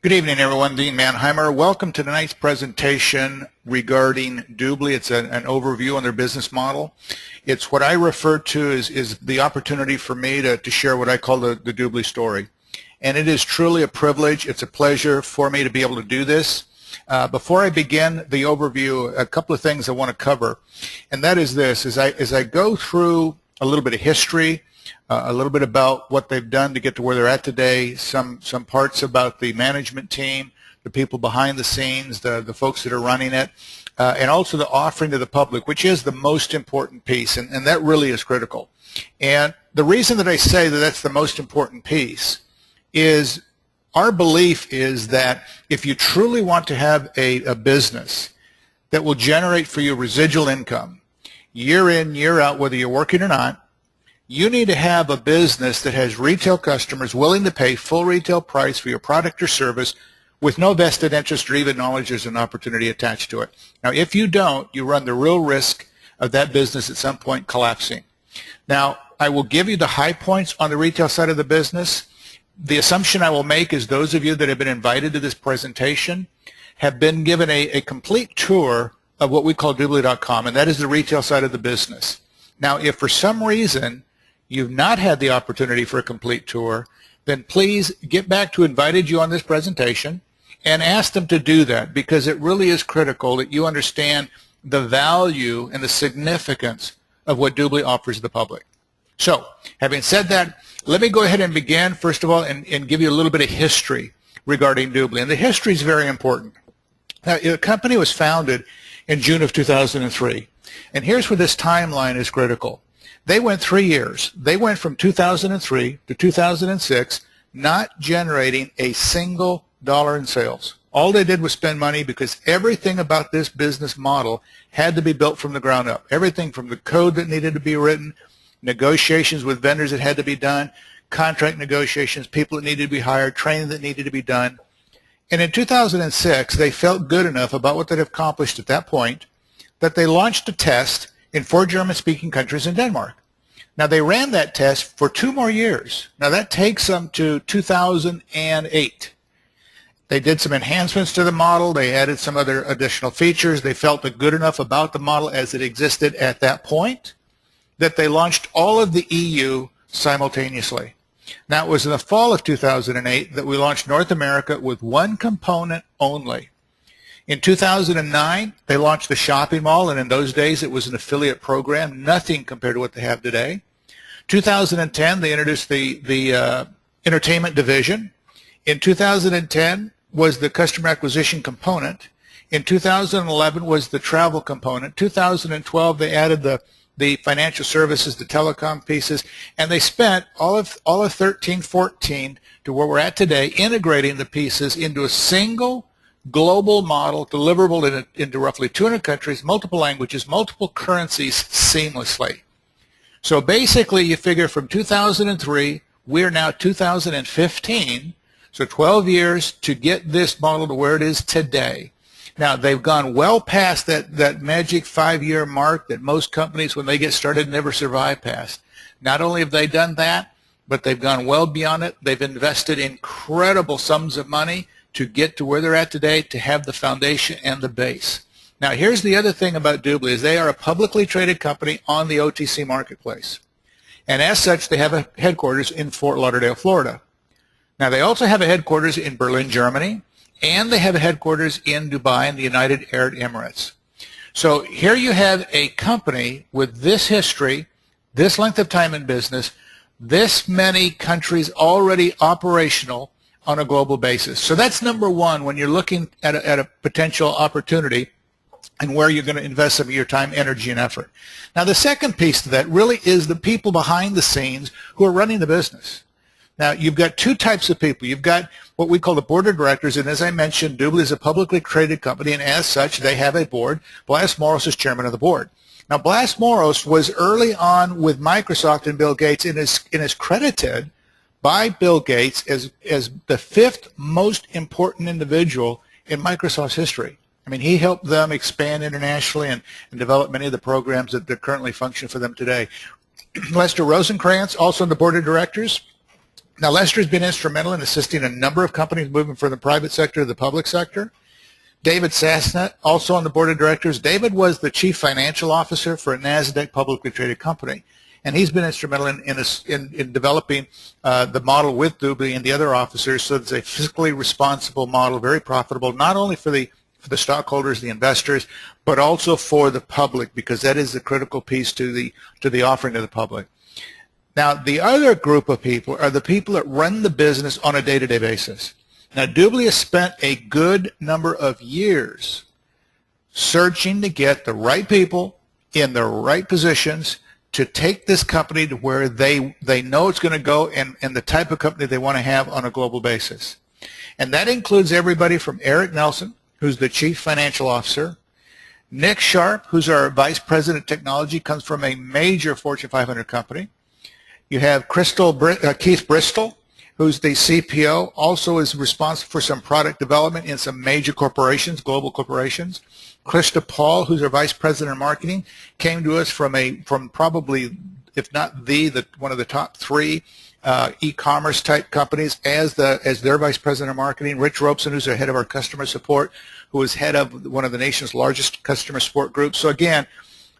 Good evening, everyone. Dean Mannheimer. Welcome to tonight's presentation regarding Dubli. It's an overview on their business model. It's what I refer to as the opportunity for me to share what I call the Dubli story. And it is truly a privilege. It's a pleasure for me to be able to do this. Before I begin the overview, a couple of things I want to cover. And that is this. As I go through a little bit of history, a little bit about what they've done to get to where they're at today, some parts about the management team, the people behind the scenes, the folks that are running it, and also the offering to the public, which is the most important piece, and that really is critical. And the reason that I say that that's the most important piece is our belief is that if you truly want to have a business that will generate for you residual income year in, year out, whether you're working or not, you need to have a business that has retail customers willing to pay full retail price for your product or service with no vested interest or even knowledge there's an opportunity attached to it. Now, if you don't, you run the real risk of that business at some point collapsing. Now, I will give you the high points on the retail side of the business. The assumption I will make is those of you that have been invited to this presentation have been given a complete tour of what we call Dubli.com, and that is the retail side of the business. Now, if for some reason you've not had the opportunity for a complete tour, then please get back to who invited you on this presentation and ask them to do that, because it really is critical that you understand the value and the significance of what Dubli offers the public. So, having said that, let me go ahead and begin, first of all, and give you a little bit of history regarding Dubli. And the history is very important. Now, the company was founded in June of 2003. And here's where this timeline is critical. They went 3 years. They went from 2003 to 2006 not generating a single dollar in sales. All they did was spend money because everything about this business model had to be built from the ground up. Everything from the code that needed to be written, negotiations with vendors that had to be done, contract negotiations, people that needed to be hired, training that needed to be done. And in 2006, they felt good enough about what they'd accomplished at that point that they launched a test in 4 German-speaking countries in Denmark. Now, they ran that test for 2 more years. Now, that takes them to 2008. They did some enhancements to the model. They added some other additional features. They felt good enough about the model as it existed at that point that they launched all of the EU simultaneously. Now, it was in the fall of 2008 that we launched North America with 1 component only. In 2009, they launched the shopping mall, and in those days it was an affiliate program, nothing compared to what they have today. 2010, they introduced the entertainment division. In 2010 was the customer acquisition component. In 2011 was the travel component. 2012, they added the financial services, the telecom pieces, and they spent all of 13, 14 to where we're at today, integrating the pieces into a single global model deliverable into roughly 200 countries, multiple languages, multiple currencies seamlessly. So basically, you figure from 2003, we're now 2015, so 12 years to get this model to where it is today. Now, they've gone well past that magic 5-year mark that most companies, when they get started, never survive past. Not only have they done that, but they've gone well beyond it. They've invested incredible sums of money to get to where they're at today, to have the foundation and the base. Now, here's the other thing about Dubli is they are a publicly traded company on the OTC marketplace. And as such, they have a headquarters in Fort Lauderdale, Florida. Now, they also have a headquarters in Berlin, Germany, and they have a headquarters in Dubai in the United Arab Emirates. So here you have a company with this history, this length of time in business, this many countries already operational on a global basis. So that's number one when you're looking at a potential opportunity and where you're going to invest some of your time, energy, and effort. Now, the second piece to that really is the people behind the scenes who are running the business. Now, you've got 2 types of people. You've got what we call the board of directors, and as I mentioned, Dubli is a publicly traded company, and as such, they have a board. Blas Moros is chairman of the board. Now, Blas Moros was early on with Microsoft and Bill Gates and is credited by Bill Gates as the 5th most important individual in Microsoft's history. I mean, he helped them expand internationally and develop many of the programs that currently function for them today. Lester Rosenkrantz, also on the board of directors, Now, Lester's been instrumental in assisting a number of companies moving from the private sector to the public sector. David Sassnett, also on the board of directors. David was the chief financial officer for a NASDAQ publicly traded company, and he's been instrumental in developing the model with Dubli and the other officers, so it's a fiscally responsible model, very profitable, not only for the stockholders, the investors, but also for the public, because that is the critical piece to the offering to the public. Now, the other group of people are the people that run the business on a day-to-day basis. Now, Dubli has spent a good number of years searching to get the right people in the right positions to take this company to where they know it's going to go and the type of company they want to have on a global basis. And that includes everybody from Eric Nelson, who's the Chief Financial Officer. Nick Sharp, who's our Vice President of Technology, comes from a major Fortune 500 company. You have Keith Bristol, who's the CPO, also is responsible for some product development in some major corporations, global corporations. Krista Paul, who's our Vice President of Marketing, came to us from probably, if not one of the top 3 e-commerce type companies as their Vice President of Marketing. Rich Robeson, who's our head of our customer support, who is head of one of the nation's largest customer support groups. So again,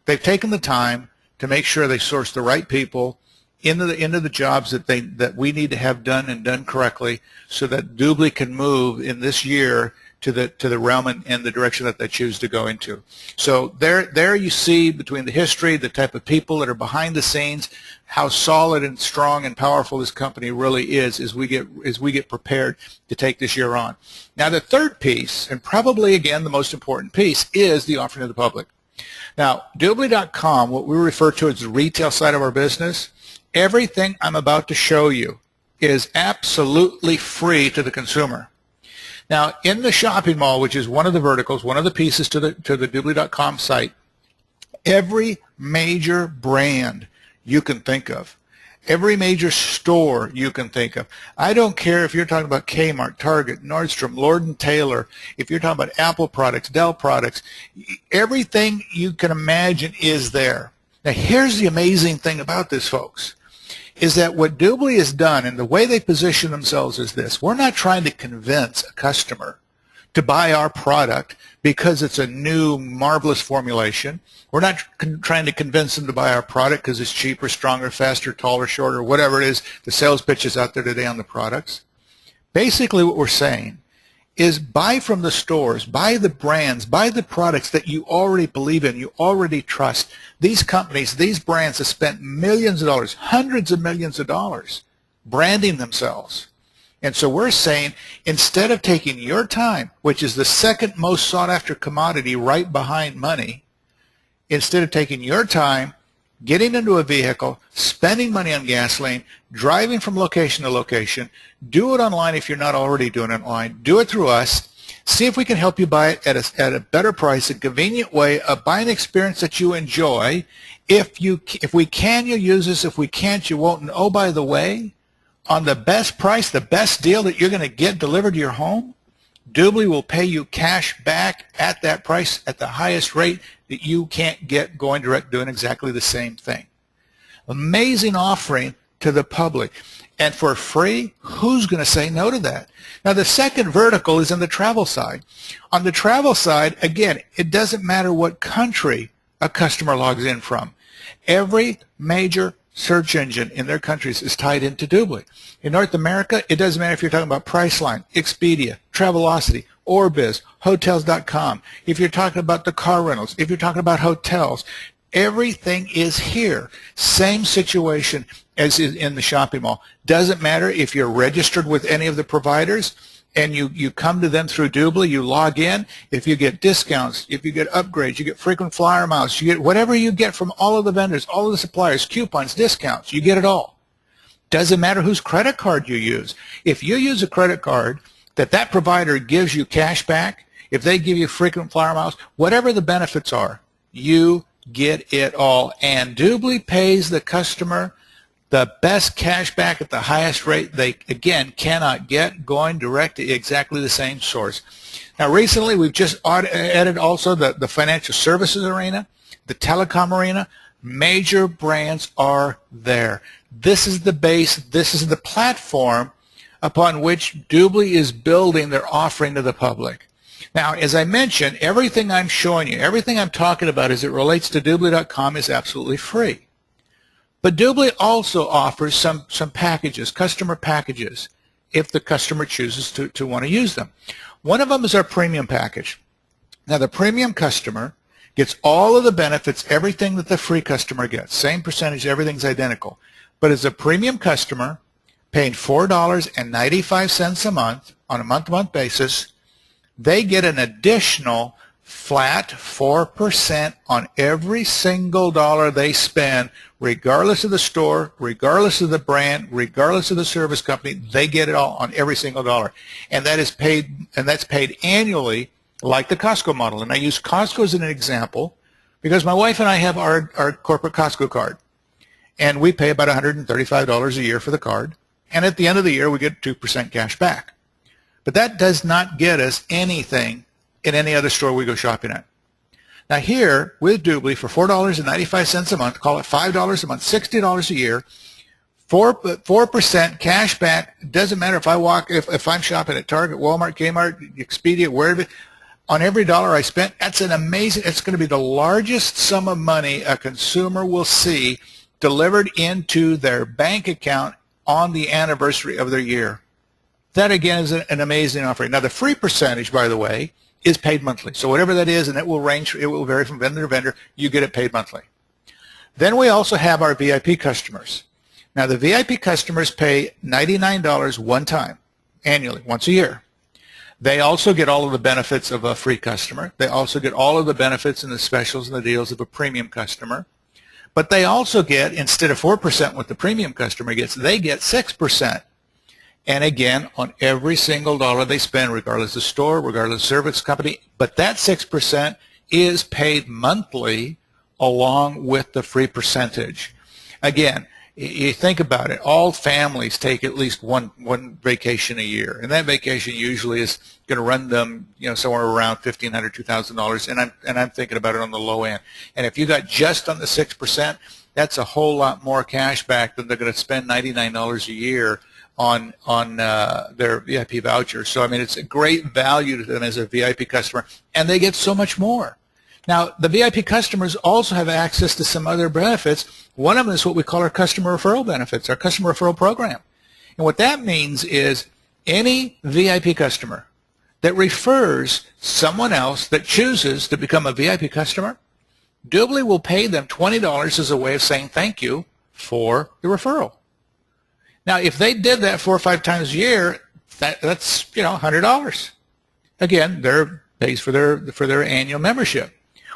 they've taken the time to make sure they source the right people into the jobs that we need to have done and done correctly, so that Dubli can move in this year to the realm and the direction that they choose to go into. So there you see, between the history, the type of people that are behind the scenes, how solid and strong and powerful this company really is as we get prepared to take this year on. Now, the third piece, and probably again the most important piece, is the offering to the public. Now, Dubli.com, what we refer to as the retail side of our business, everything I'm about to show you is absolutely free to the consumer. Now, in the shopping mall, which is one of the verticals, one of the pieces to the Dubli.com site, every major brand you can think of, every major store you can think of. I don't care if you're talking about Kmart, Target, Nordstrom, Lord & Taylor, if you're talking about Apple products, Dell products, everything you can imagine is there. Now, here's the amazing thing about this, folks, is that what Dubli has done and the way they position themselves is this. We're not trying to convince a customer to buy our product because it's a new, marvelous formulation. We're not trying to convince them to buy our product because it's cheaper, stronger, faster, taller, shorter, whatever it is, the sales pitches out there today on the products. Basically, what we're saying is buy from the stores, buy the brands, buy the products that you already believe in, you already trust. These companies, these brands have spent millions of dollars, hundreds of millions of dollars branding themselves. And so we're saying, instead of taking your time, which is the second most sought after commodity right behind money, instead of taking your time, getting into a vehicle, spending money on gasoline, driving from location to location, do it online if you're not already doing it online. Do it through us. See if we can help you buy it at a better price, a convenient way of buying an experience that you enjoy. If we can, you'll use us. If we can't, you won't. And oh, by the way, on the best price, the best deal that you're going to get delivered to your home, Dubli will pay you cash back at that price at the highest rate that you can't get going direct doing exactly the same thing. Amazing offering to the public. And for free, who's going to say no to that? Now, the second vertical is in the travel side. On the travel side, again, it doesn't matter what country a customer logs in from. Every major search engine in their countries is tied into Dubli. In North America, it doesn't matter if you're talking about Priceline, Expedia, Travelocity, Orbiz, Hotels.com. If you're talking about the car rentals, if you're talking about hotels, everything is here. Same situation as in the shopping mall. Doesn't matter if you're registered with any of the providers and you come to them through Dubli, you log in. If you get discounts, if you get upgrades, you get frequent flyer miles, you get whatever you get from all of the vendors, all of the suppliers, coupons, discounts, you get it all. Doesn't matter whose credit card you use. If you use a credit card that provider gives you cash back, if they give you frequent flyer miles, whatever the benefits are, you get it all. And Dubli pays the customer the best cash back at the highest rate they, again, cannot get going direct to exactly the same source. Now, recently, we've just added also the financial services arena, the telecom arena. Major brands are there. This is the base, this is the platform upon which Dubli is building their offering to the public. Now, as I mentioned, everything I'm showing you, everything I'm talking about as it relates to Dubli.com is absolutely free. But Dubli also offers some packages, customer packages, if the customer chooses to want to use them. One of them is our premium package. Now, the premium customer gets all of the benefits, everything that the free customer gets. Same percentage, everything's identical. But as a premium customer, paying $4.95 a month on a month-to-month basis, they get an additional flat 4% on every single dollar they spend, regardless of the store, regardless of the brand, regardless of the service company. They get it all on every single dollar, and that's paid annually, like the Costco model. And I use Costco as an example because my wife and I have our corporate Costco card, and we pay about $135 a year for the card, and at the end of the year we get 2% cash back. But that does not get us anything in any other store we go shopping at. Now here, with Dubli, for $4.95 a month, call it $5 a month, $60 a year, 4% cash back. Doesn't matter if I'm shopping at Target, Walmart, Kmart, Expedia, wherever, on every dollar I spent. That's an amazing, it's going to be the largest sum of money a consumer will see delivered into their bank account on the anniversary of their year. That, again, is an amazing offering. Now, the free percentage, by the way, is paid monthly. So whatever that is, and it will vary from vendor to vendor, you get it paid monthly. Then we also have our VIP customers. Now, the VIP customers pay $99 one time, annually, once a year. They also get all of the benefits of a free customer. They also get all of the benefits and the specials and the deals of a premium customer. But they also get, instead of 4% what the premium customer gets, they get 6%. And again, on every single dollar they spend, regardless of store, regardless of service company, but that 6% is paid monthly along with the free percentage. Again, you think about it, all families take at least one vacation a year, and that vacation usually is going to run them, somewhere around $1,500, $2,000, and I'm thinking about it on the low end. And if you got just on the 6%, that's a whole lot more cash back than they're going to spend $99 a year on their VIP voucher. So I mean, it's a great value to them as a VIP customer, and they get so much more. Now, the VIP customers also have access to some other benefits. One of them is what we call our customer referral benefits, our customer referral program. And what that means is any VIP customer that refers someone else that chooses to become a VIP customer, Dubli will pay them $20 as a way of saying thank you for the referral. Now, if they did that 4 or 5 times a year, that's $100. Again, they're pays for their annual membership.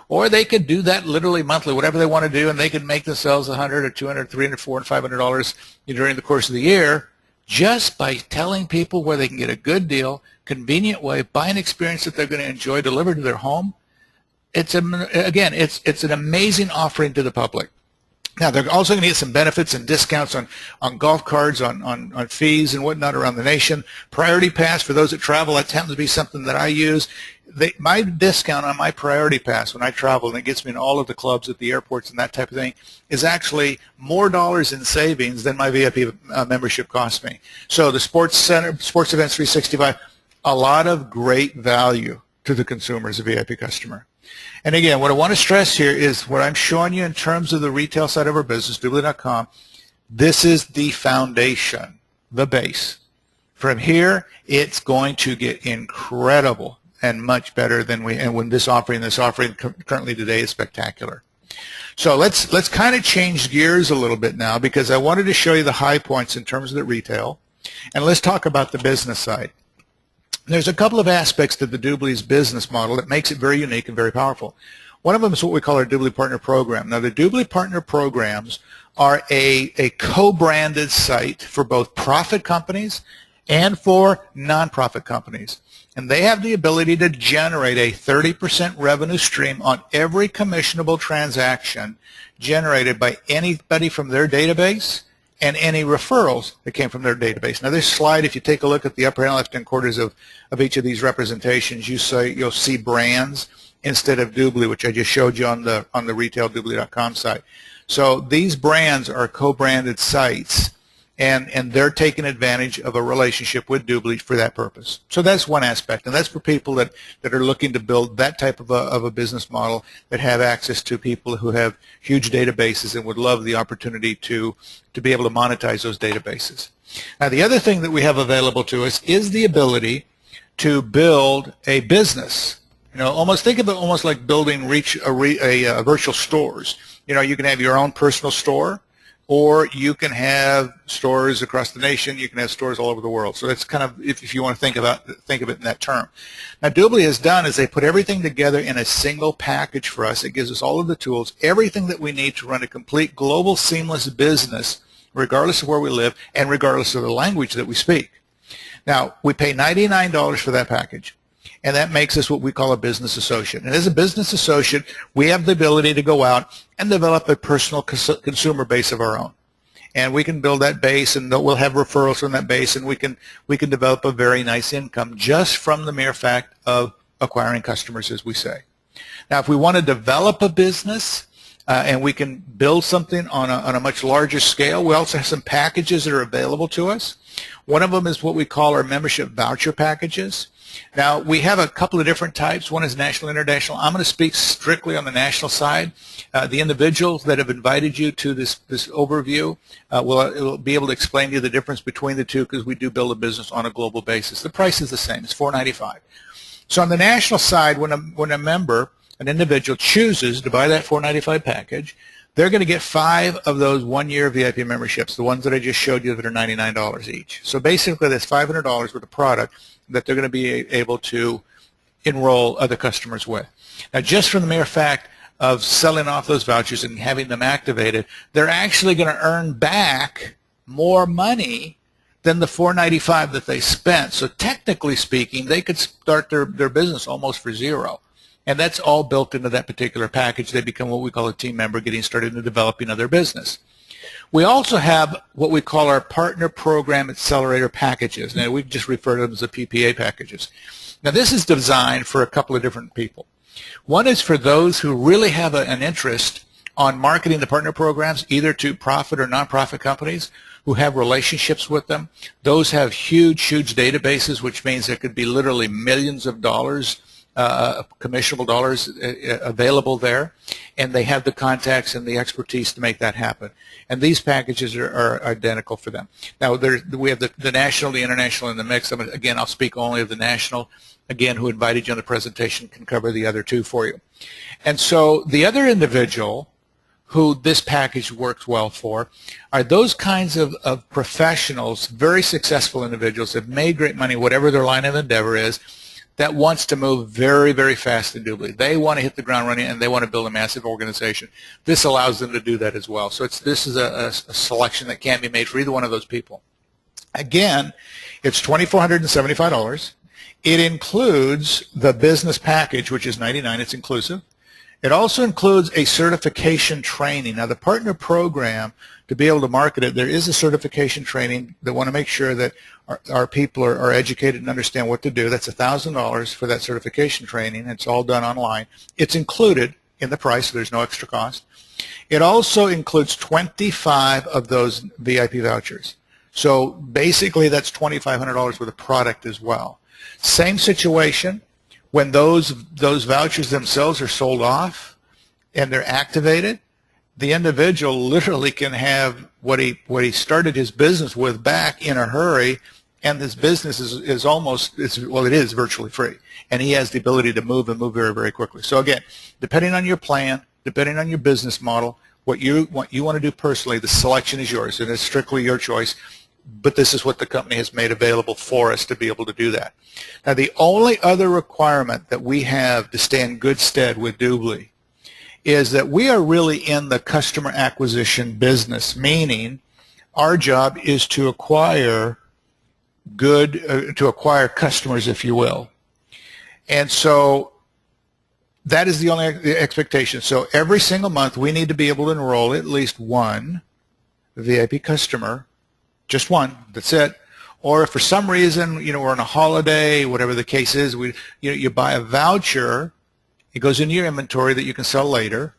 Or they could do that literally monthly, whatever they want to do, and they could make themselves $100 or $200, $300, $400, and $500 during the course of the year just by telling people where they can get a good deal, convenient way, buy an experience that they're going to enjoy delivered to their home. It's an amazing offering to the public. Now, they're also going to get some benefits and discounts on golf carts, on fees and whatnot around the nation. Priority Pass for those that travel, that happens to be something that I use. My discount on my Priority Pass when I travel, and it gets me in all of the clubs at the airports and that type of thing, is actually more dollars in savings than my VIP membership cost me. So the Sports Center, Sports Events 365, a lot of great value to the consumer as a VIP customer. And again, what I want to stress here is what I'm showing you in terms of the retail side of our business, Dubli.com. This is the foundation, the base. From here, it's going to get incredible and much better than when this offering currently today is spectacular. So let's kind of change gears a little bit now, because I wanted to show you the high points in terms of the retail, and let's talk about the business side. There's a couple of aspects to the Dubli's business model that makes it very unique and very powerful. One of them is what we call our Dubli Partner Program. Now, the Dubli Partner Programs are a co-branded site for both profit companies and for nonprofit companies. And they have the ability to generate a 30% revenue stream on every commissionable transaction generated by anybody from their database and any referrals that came from their database. Now, this slide, if you take a look at the upper and left-hand corners of each of these representations, you'll see brands instead of Dubli, which I just showed you on the retail Dubli.com site. So these brands are co-branded sites, and they're taking advantage of a relationship with Dubli for that purpose. So that's one aspect, and that's for people that are looking to build that type of a business model, that have access to people who have huge databases and would love the opportunity to be able to monetize those databases. Now, the other thing that we have available to us is the ability to build a business. You know, almost think of it almost like building virtual stores. You know, you can have your own personal store, or you can have stores across the nation. You can have stores all over the world. So that's kind of, if you want to think of it in that term. Now, Dubli has done is they put everything together in a single package for us. It gives us all of the tools, everything that we need to run a complete global seamless business, regardless of where we live and regardless of the language that we speak. Now, we pay $99 for that package, and that makes us what we call a business associate. And as a business associate, we have the ability to go out and develop a personal consumer base of our own. And we can build that base, and we'll have referrals from that base, and we can develop a very nice income just from the mere fact of acquiring customers, as we say. Now, if we want to develop a business, and we can build something on a much larger scale, we also have some packages that are available to us. One of them is what we call our membership voucher packages. Now, we have a couple of different types. One is national, international. I'm going to speak strictly on the national side. The individuals that have invited you to this overview will be able to explain to you the difference between the two, because we do build a business on a global basis. The price is the same. It's $4.95. So on the national side, when a member, an individual, chooses to buy that $4.95 package, they're going to get 5 of those one-year VIP memberships, the ones that I just showed you that are $99 each. So basically, that's $500 worth of product that they're going to be able to enroll other customers with. Now, just from the mere fact of selling off those vouchers and having them activated, they're actually going to earn back more money than the $4.95 that they spent. So technically speaking, they could start their business almost for zero. And that's all built into that particular package. They become what we call a team member, getting started in developing of their business. We also have what we call our Partner Program Accelerator packages. Now, we just refer to them as the PPA packages. Now, this is designed for a couple of different people. One is for those who really have an interest on marketing the partner programs, either to profit or nonprofit companies who have relationships with them. Those have huge, huge databases, which means there could be literally millions of dollars, commissionable dollars available there, and they have the contacts and the expertise to make that happen. And these packages are identical for them. Now, we have the national, the international in the mix. Again, I'll speak only of the national. Again, who invited you on the presentation can cover the other two for you. And so the other individual who this package works well for are those kinds of professionals, very successful individuals that have made great money, whatever their line of endeavor is, that wants to move very, very fast in Dubli. They want to hit the ground running, and they want to build a massive organization. This allows them to do that as well. So this is a selection that can be made for either one of those people. Again, it's $2,475. It includes the business package, which is $99. It's inclusive. It also includes a certification training. Now, the partner program, to be able to market it, there is a certification training. They want to make sure that our people are educated and understand what to do. That's $1,000 for that certification training. It's all done online. It's included in the price, so there's no extra cost. It also includes 25 of those VIP vouchers. So basically, that's $2,500 worth of product as well. Same situation. When those vouchers themselves are sold off and they're activated, the individual literally can have what he started his business with back in a hurry, and this business is virtually free, and he has the ability to move and move very, very quickly. So again, depending on your plan, depending on your business model, what you want to do personally, the selection is yours, and it's strictly your choice. But this is what the company has made available for us to be able to do that. Now, the only other requirement that we have to stay in good stead with Dubli is that we are really in the customer acquisition business, meaning our job is to acquire customers, if you will. And so that is the only expectation. So every single month we need to be able to enroll at least one VIP customer. Just one, that's it. Or if for some reason, we're on a holiday, whatever the case is, you buy a voucher, it goes into your inventory that you can sell later,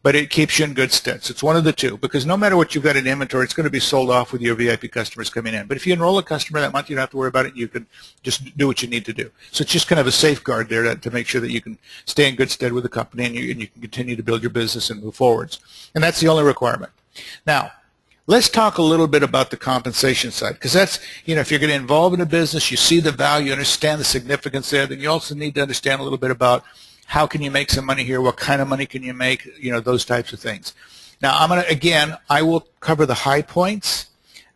but it keeps you in good stead. So it's one of the two, because no matter what you've got in inventory, it's going to be sold off with your VIP customers coming in. But if you enroll a customer that month, you don't have to worry about it. You can just do what you need to do. So it's just kind of a safeguard there to make sure that you can stay in good stead with the company, and you can continue to build your business and move forwards. And that's the only requirement. Now, let's talk a little bit about the compensation side, because that's, if you're going to involve in a business, you see the value, understand the significance there, then you also need to understand a little bit about how can you make some money here, what kind of money can you make, those types of things. Now, I will cover the high points.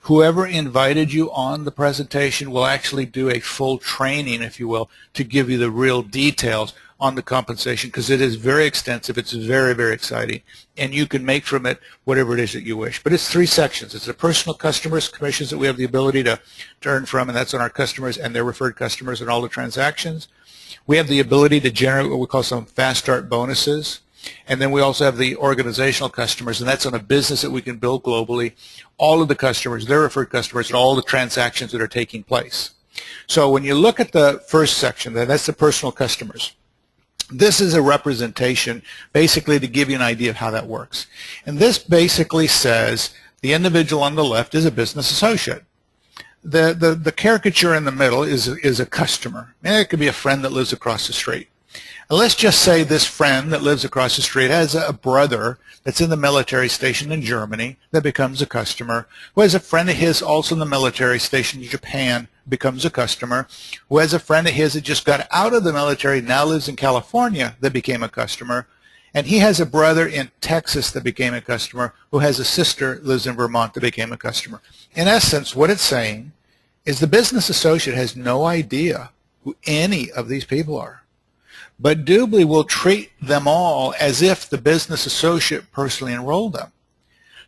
Whoever invited you on the presentation will actually do a full training, if you will, to give you the real details on the compensation, because it is very extensive. It's very, very exciting, and you can make from it whatever it is that you wish. But it's 3 sections. It's the personal customers, commissions that we have the ability to earn from, and that's on our customers and their referred customers and all the transactions. We have the ability to generate what we call some fast start bonuses. And then we also have the organizational customers, and that's on a business that we can build globally, all of the customers, their referred customers, and all the transactions that are taking place. So when you look at the first section, that's the personal customers. This is a representation basically to give you an idea of how that works. And this basically says the individual on the left is a business associate. The caricature in the middle is a customer. And it could be a friend that lives across the street. And let's just say this friend that lives across the street has a brother that's in the military station in Germany that becomes a customer, who has a friend of his also in the military station in Japan, becomes a customer, who has a friend of his that just got out of the military, now lives in California, that became a customer, and he has a brother in Texas that became a customer, who has a sister that lives in Vermont that became a customer. In essence, what it's saying is the business associate has no idea who any of these people are. But Dubli will treat them all as if the business associate personally enrolled them.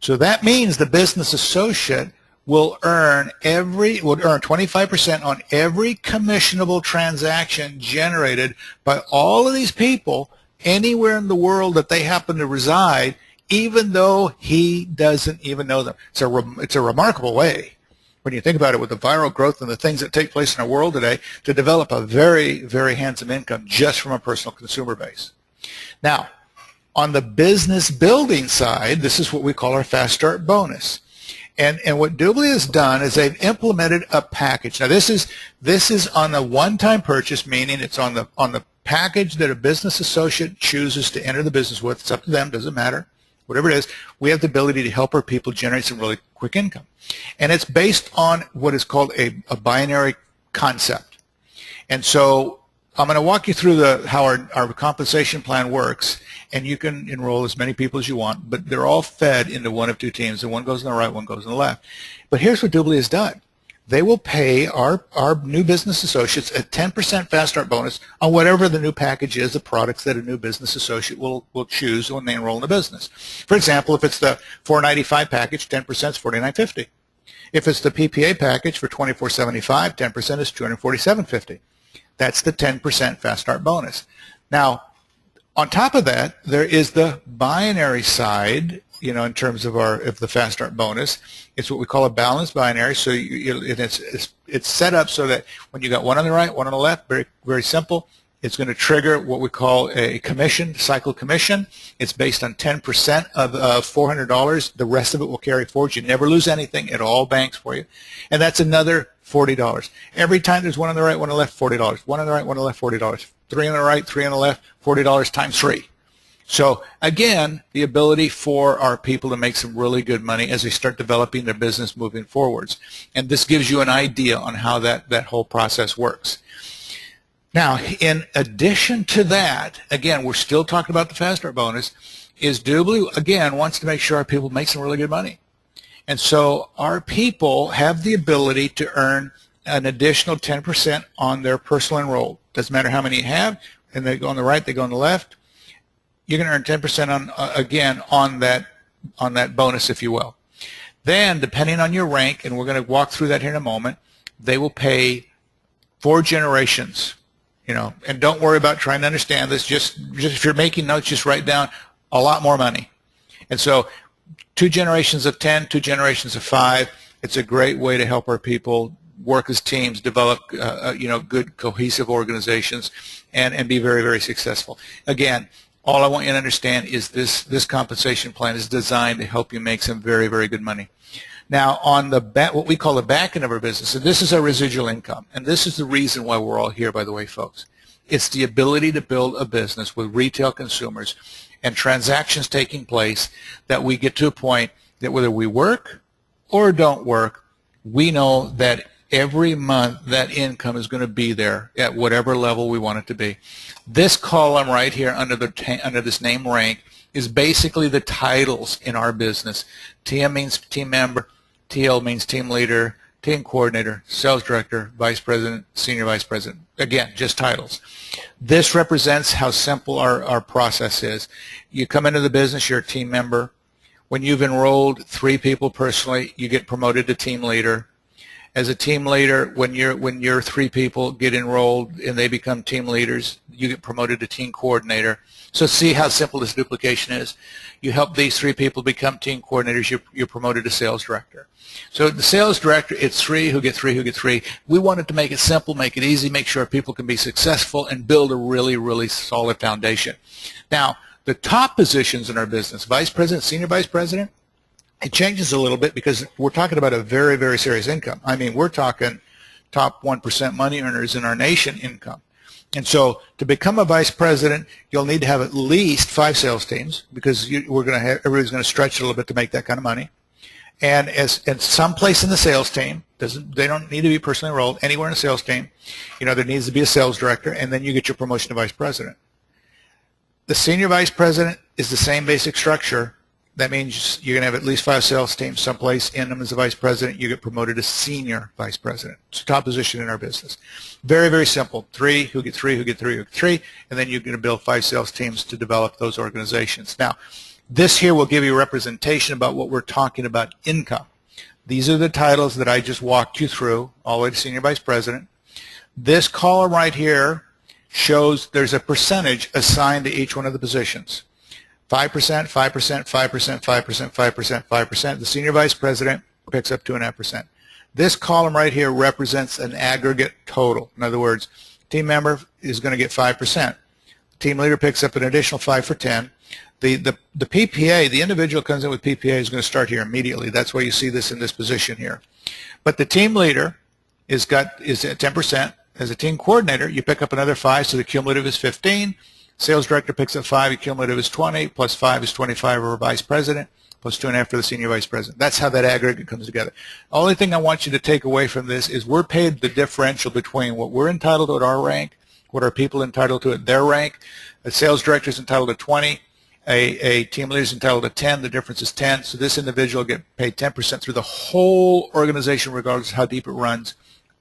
So that means the business associate will earn 25% on every commissionable transaction generated by all of these people anywhere in the world that they happen to reside, even though he doesn't even know them. It's a remarkable way, when you think about it, with the viral growth and the things that take place in our world today, to develop a very, very handsome income just from a personal consumer base. Now, on the business building side, this is what we call our Fast Start bonus. And what Dubli has done is they've implemented a package. Now, this is on a one-time purchase, meaning it's on the package that a business associate chooses to enter the business with. It's up to them, doesn't matter. Whatever it is, we have the ability to help our people generate some really quick income. And it's based on what is called a binary concept. And so I'm going to walk you through how our compensation plan works, and you can enroll as many people as you want, but they're all fed into one of 2 teams, and one goes on the right, one goes on the left. But here's what Dubli has done. They will pay our new business associates a 10% Fast Start bonus on whatever the new package is, the products that a new business associate will choose when they enroll in the business. For example, if it's the $495 package, 10% is $49.50. If it's the PPA package for $24.75, 10% is $247.50. That's the 10% Fast Start bonus. Now, on top of that, there is the binary side, in terms of the Fast Start bonus. It's what we call a balanced binary. So it's set up so that when you got one on the right, one on the left, very, very simple, it's going to trigger what we call a commission, cycle commission. It's based on 10% of $400. The rest of it will carry forward. You never lose anything. It all banks for you. And that's another $40. Every time there's one on the right, one on the left, $40. One on the right, one on the left, $40. 3 on the right, 3 on the left, $40 times 3. So again, the ability for our people to make some really good money as they start developing their business moving forwards. And this gives you an idea on how that whole process works. Now, in addition to that, again, we're still talking about the Fast Start bonus, is Dubli, again, wants to make sure our people make some really good money. And so our people have the ability to earn an additional 10% on their personal enrolled. Doesn't matter how many you have, and they go on the right, they go on the left. You're going to earn 10% on that bonus, if you will. Then, depending on your rank, and we're going to walk through that here in a moment, they will pay 4 generations. And don't worry about trying to understand this. Just if you're making notes, just write down a lot more money. And so 2 generations of 10, 2 generations of 5. It's a great way to help our people work as teams, develop good cohesive organizations, and be very, very successful. Again, All I want you to understand is this compensation plan is designed to help you make some very, very good money. Now, on the back, what we call the back end of our business, and this is our residual income, and this is the reason why we're all here, by the way, folks. It's the ability to build a business with retail consumers and transactions taking place that we get to a point that whether we work or don't work, we know that every month that income is going to be there at whatever level we want it to be. This column right here under this name rank is basically the titles in our business. TM means team member, TL means team leader, team coordinator, sales director, vice president, senior vice president. Again, just titles. This represents how simple our process is. You come into the business, you're a team member. When you've enrolled 3 people personally, you get promoted to team leader. As a team leader, when your 3 people get enrolled and they become team leaders, you get promoted to team coordinator. So see how simple this duplication is. You help these 3 people become team coordinators, you're promoted to sales director. So the sales director, it's 3 who get 3 who get 3. We wanted to make it simple, make it easy, make sure people can be successful, and build a really, really solid foundation. Now, the top positions in our business, vice president, senior vice president, it changes a little bit because we're talking about a very, very serious income. I mean, we're talking top 1% money earners in our nation income. And so to become a vice president, you'll need to have at least 5 sales teams because everybody's going to stretch a little bit to make that kind of money. And someplace in the sales team, they don't need to be personally enrolled, anywhere in a sales team, there needs to be a sales director, and then you get your promotion to vice president. The senior vice president is the same basic structure. That means you're going to have at least 5 sales teams someplace in them as a vice president. You get promoted to senior vice president. It's a top position in our business. Very, very simple. 3 who get 3 who get 3 who get 3, and then you're going to build 5 sales teams to develop those organizations. Now, this here will give you representation about what we're talking about income. These are the titles that I just walked you through, all the way to senior vice president. This column right here shows there's a percentage assigned to each one of the positions. 5%, 5%, 5%, 5%, 5%, 5%. The senior vice president picks up 2.5%. This column right here represents an aggregate total. In other words, team member is going to get 5%. Team leader picks up an additional 5 for 10. The PPA, the individual comes in with PPA, is going to start here immediately. That's why you see this in this position here. But the team leader is at 10%. As a team coordinator, you pick up another 5, so the cumulative is 15. Sales director picks up 5, the cumulative is 20, plus 5 is 25 for vice president, plus 2.5 for the senior vice president. That's how that aggregate comes together. The only thing I want you to take away from this is we're paid the differential between what we're entitled to at our rank, what are people entitled to at their rank. A sales director is entitled to 20. A team leader is entitled to 10. The difference is 10. So this individual will get paid 10% through the whole organization, regardless of how deep it runs,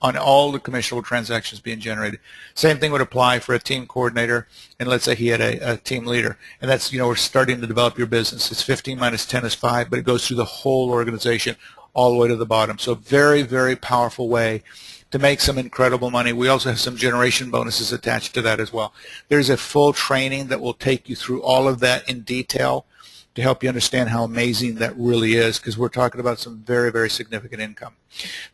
on all the commissionable transactions being generated. Same thing would apply for a team coordinator, and let's say he had a team leader. And that's, we're starting to develop your business. It's 15 minus 10 is 5, but it goes through the whole organization all the way to the bottom. So very, very powerful way to make some incredible money. We also have some generation bonuses attached to that as well. There's a full training that will take you through all of that in detail to help you understand how amazing that really is, because we're talking about some very, very significant income.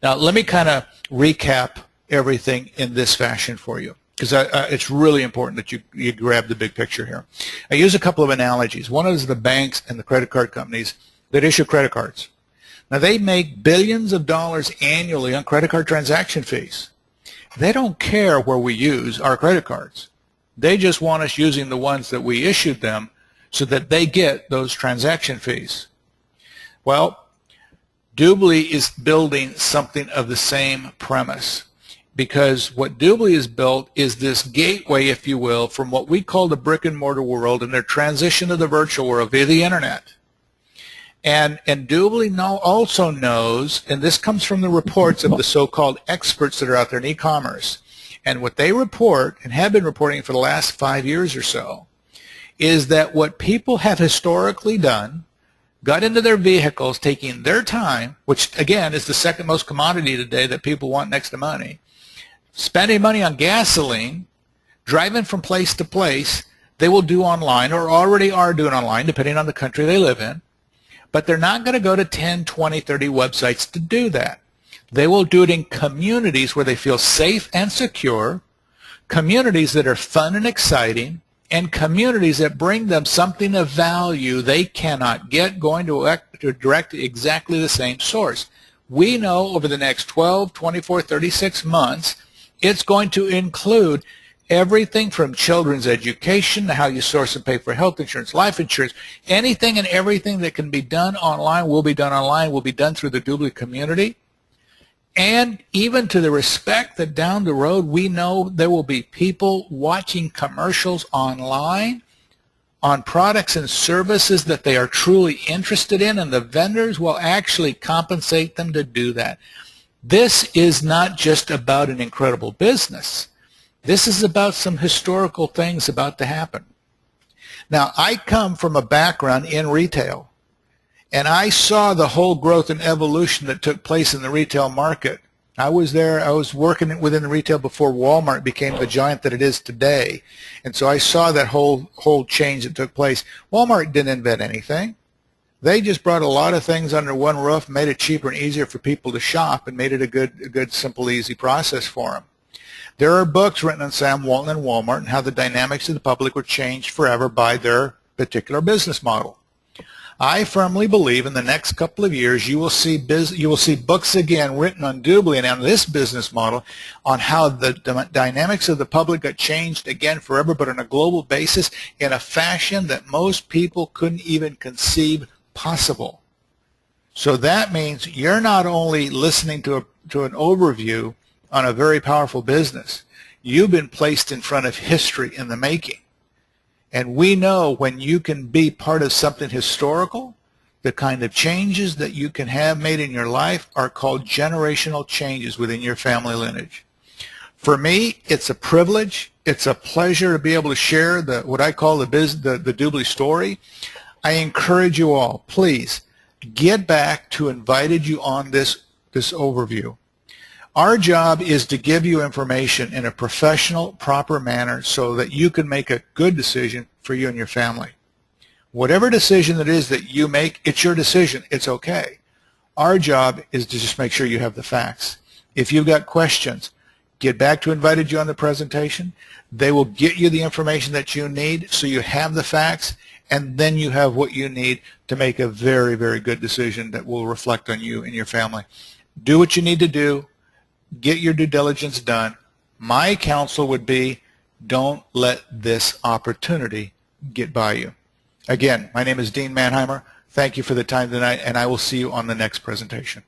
Now, let me kind of recap everything in this fashion for you, because it's really important that you grab the big picture here. I use a couple of analogies. One is the banks and the credit card companies that issue credit cards. Now, they make billions of dollars annually on credit card transaction fees. They don't care where we use our credit cards. They just want us using the ones that we issued them so that they get those transaction fees. Well, Dubli is building something of the same premise, because what Dubli has built is this gateway, if you will, from what we call the brick and mortar world and their transition to the virtual world via the internet. And Dubli also knows, and this comes from the reports of the so-called experts that are out there in e-commerce, and what they report and have been reporting for the last 5 years or so is that what people have historically done, got into their vehicles, taking their time, which again is the second most commodity today that people want next to money, spending money on gasoline, driving from place to place, they will do online or already are doing online depending on the country they live in. But they're not going to go to 10, 20, 30 websites to do that. They will do it in communities where they feel safe and secure, communities that are fun and exciting, and communities that bring them something of value they cannot get going to direct exactly the same source. We know over the next 12, 24, 36 months, it's going to include everything from children's education to how you source and pay for health insurance, life insurance, anything and everything that can be done online will be done online, will be done through the Dubli community. And even to the respect that down the road we know there will be people watching commercials online on products and services that they are truly interested in, and the vendors will actually compensate them to do that. This is not just about an incredible business. This is about some historical things about to happen. Now, I come from a background in retail, and I saw the whole growth and evolution that took place in the retail market. I was there, I was working within the retail before Walmart became the giant that it is today. And so I saw that whole change that took place. Walmart didn't invent anything. They just brought a lot of things under one roof, made it cheaper and easier for people to shop, and made it a good, simple, easy process for them. There are books written on Sam Walton and Walmart and how the dynamics of the public were changed forever by their particular business model. I firmly believe in the next couple of years you will see books again written on Dubli and on this business model on how the dynamics of the public got changed again forever, but on a global basis in a fashion that most people couldn't even conceive possible. So that means you're not only listening to an overview on a very powerful business, you've been placed in front of history in the making. And we know when you can be part of something historical, the kind of changes that you can have made in your life are called generational changes within your family lineage. For me, it's a privilege. It's a pleasure to be able to share what I call the Dubli story. I encourage you all, please, get back to invited you on this overview. Our job is to give you information in a professional, proper manner so that you can make a good decision for you and your family. Whatever decision it is that you make, it's your decision. It's okay. Our job is to just make sure you have the facts. If you've got questions, get back to invited you on the presentation. They will get you the information that you need so you have the facts, and then you have what you need to make a very, very good decision that will reflect on you and your family. Do what you need to do. Get your due diligence done. My counsel would be, don't let this opportunity get by you. Again, my name is Dean Mannheimer. Thank you for the time tonight, and I will see you on the next presentation.